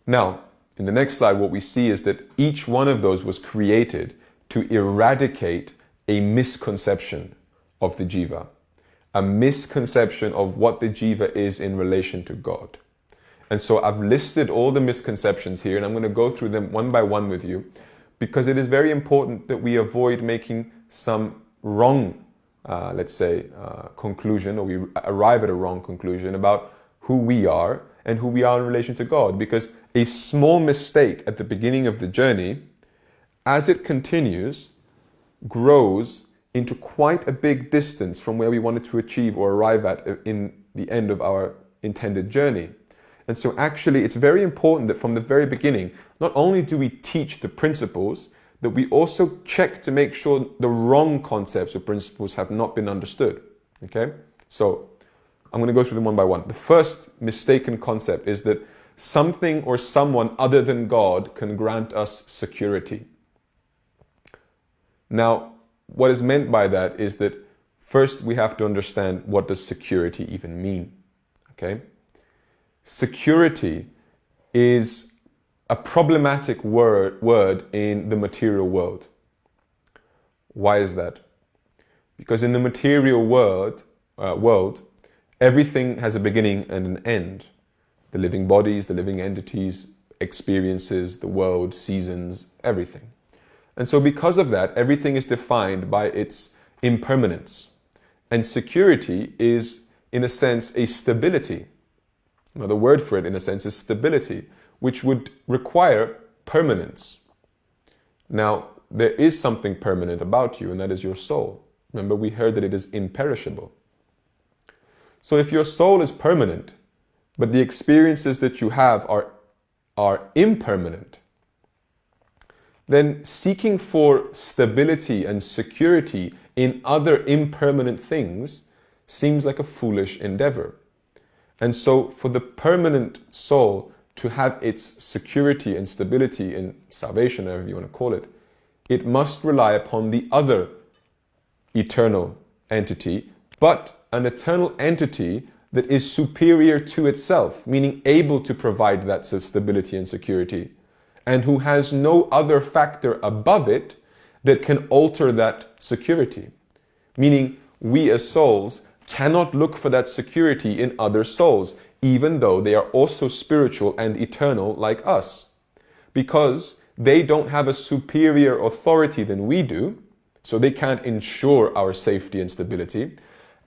Now, in the next slide, what we see is that each one of those was created to eradicate a misconception of the jiva, a misconception of what the jiva is in relation to God. And so I've listed all the misconceptions here, and I'm going to go through them one by one with you, because it is very important that we avoid making some wrong, conclusion, or we arrive at a wrong conclusion about who we are and who we are in relation to God. Because a small mistake at the beginning of the journey, as it continues, grows into quite a big distance from where we wanted to achieve or arrive at in the end of our intended journey. And so actually it's very important that from the very beginning, not only do we teach the principles, that we also check to make sure the wrong concepts or principles have not been understood. Okay? So I'm going to go through them one by one. The first mistaken concept is that something or someone other than God can grant us security. Now, what is meant by that is that first we have to understand, what does security even mean? Okay? Security is a problematic word in the material world. Why is that? Because in the material world, everything has a beginning and an end. The living bodies, the living entities, experiences, the world, seasons, everything. And so because of that, everything is defined by its impermanence. And security is, in a sense, a stability. Another word for it, in a sense, is stability, which would require permanence. Now, there is something permanent about you, and that is your soul. Remember, we heard that it is imperishable. So if your soul is permanent, but the experiences that you have are impermanent, then seeking for stability and security in other impermanent things seems like a foolish endeavor. And so for the permanent soul to have its security and stability in salvation, however you want to call it, it must rely upon the other eternal entity, but an eternal entity that is superior to itself, meaning able to provide that stability and security, and who has no other factor above it that can alter that security. Meaning, we as souls cannot look for that security in other souls, even though they are also spiritual and eternal like us. Because they don't have a superior authority than we do, so they can't ensure our safety and stability.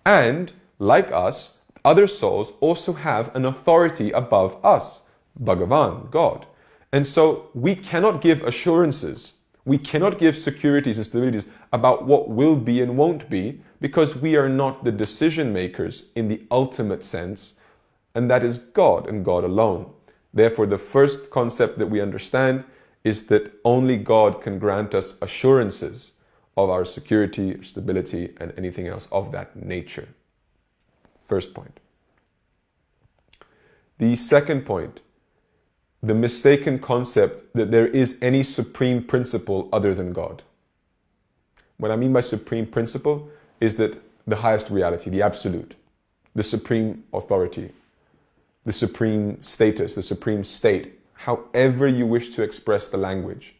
And, like us, other souls also have an authority above us, Bhagavan, God. And so we cannot give assurances, we cannot give securities and stabilities about what will be and won't be, because we are not the decision makers in the ultimate sense, and that is God and God alone. Therefore, the first concept that we understand is that only God can grant us assurances of our security, stability, and anything else of that nature. First point. The second point, the mistaken concept that there is any supreme principle other than God. What I mean by supreme principle is that the highest reality, the absolute, the supreme authority, the supreme status, the supreme state, however you wish to express the language.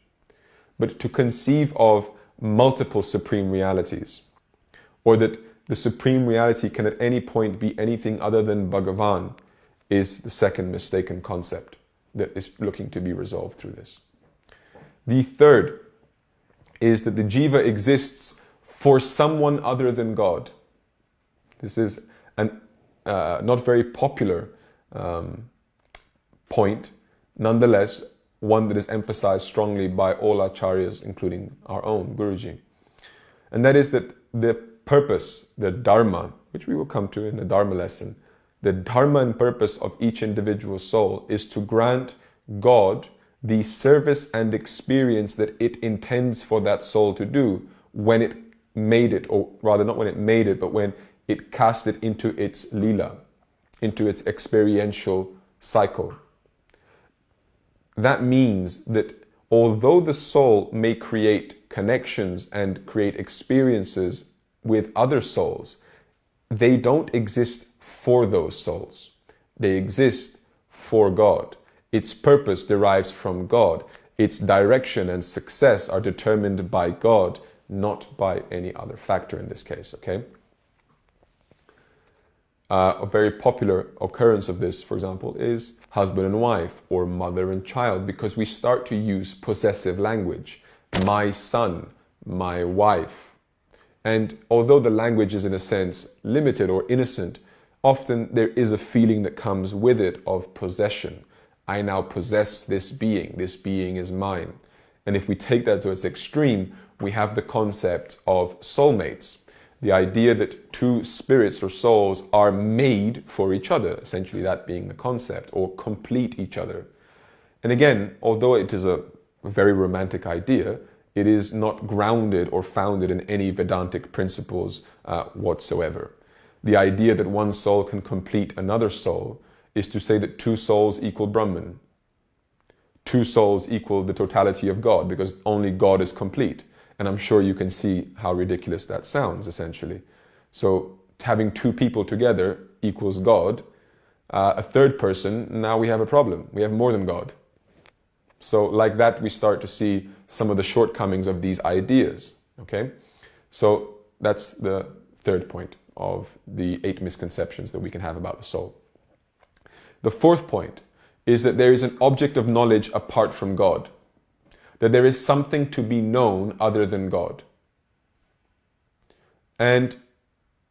But to conceive of multiple supreme realities, or that the supreme reality can at any point be anything other than Bhagavan, is the second mistaken concept that is looking to be resolved through this. The third is that the jiva exists for someone other than God. This is an not very popular point, nonetheless one that is emphasized strongly by all acharyas, including our own Guruji. And that is that the purpose, the dharma, which we will come to in the dharma lesson, the dharma and purpose of each individual soul is to grant God the service and experience that it intends for that soul to do when it made it, or rather not when it made it, but when it cast it into its lila, into its experiential cycle. That means that although the soul may create connections and create experiences with other souls, they don't exist for those souls. They exist for God. Its purpose derives from God. Its direction and success are determined by God, not by any other factor in this case, okay? A very popular occurrence of this, for example, is husband and wife or mother and child, because we start to use possessive language. My son, my wife. And although the language is in a sense limited or innocent, often there is a feeling that comes with it of possession. I now possess this being is mine. And if we take that to its extreme, we have the concept of soulmates. The idea that two spirits or souls are made for each other, essentially that being the concept, or complete each other. And again, although it is a very romantic idea, it is not grounded or founded in any Vedantic principles whatsoever. The idea that one soul can complete another soul is to say that two souls equal Brahman. Two souls equal the totality of God, because only God is complete. And I'm sure you can see how ridiculous that sounds, essentially. So having two people together equals God. A third person, now we have a problem. We have more than God. So like that, we start to see some of the shortcomings of these ideas, okay? So that's the third point of the 8 misconceptions that we can have about the soul. The fourth point is that there is an object of knowledge apart from God, that there is something to be known other than God. And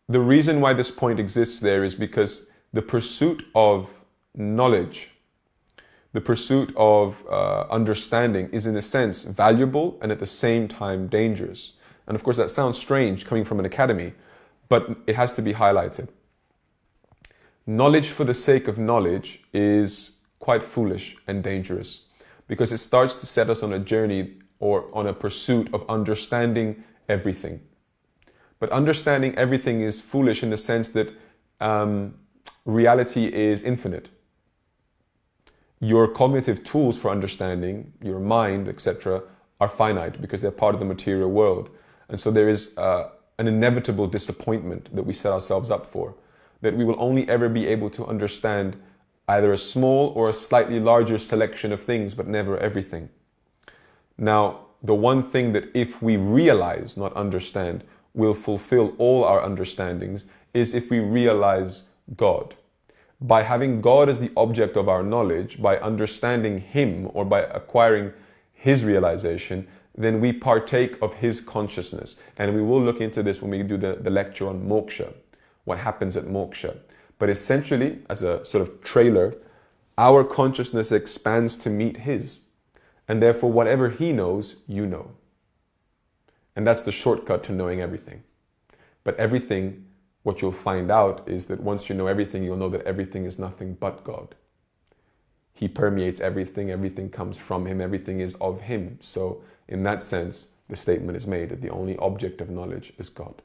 the reason why this point exists there is because the pursuit of knowledge, the pursuit of understanding is in a sense valuable and at the same time dangerous. And of course that sounds strange coming from an academy, but it has to be highlighted. Knowledge for the sake of knowledge is quite foolish and dangerous, because it starts to set us on a journey or on a pursuit of understanding everything. But understanding everything is foolish in the sense that reality is infinite. Your cognitive tools for understanding, your mind, etc., are finite because they're part of the material world. And so there is an inevitable disappointment that we set ourselves up for, that we will only ever be able to understand either a small or a slightly larger selection of things, but never everything. Now, the one thing that if we realize, not understand, will fulfill all our understandings is if we realize God. By having God as the object of our knowledge, by understanding Him or by acquiring His realization, then we partake of His consciousness. And we will look into this when we do the lecture on moksha, what happens at moksha. But essentially, as a sort of trailer, our consciousness expands to meet His. And therefore, whatever He knows, you know. And that's the shortcut to knowing everything. But everything, what you'll find out is that once you know everything, you'll know that everything is nothing but God. He permeates everything, everything comes from Him, everything is of Him. So in that sense, the statement is made that the only object of knowledge is God.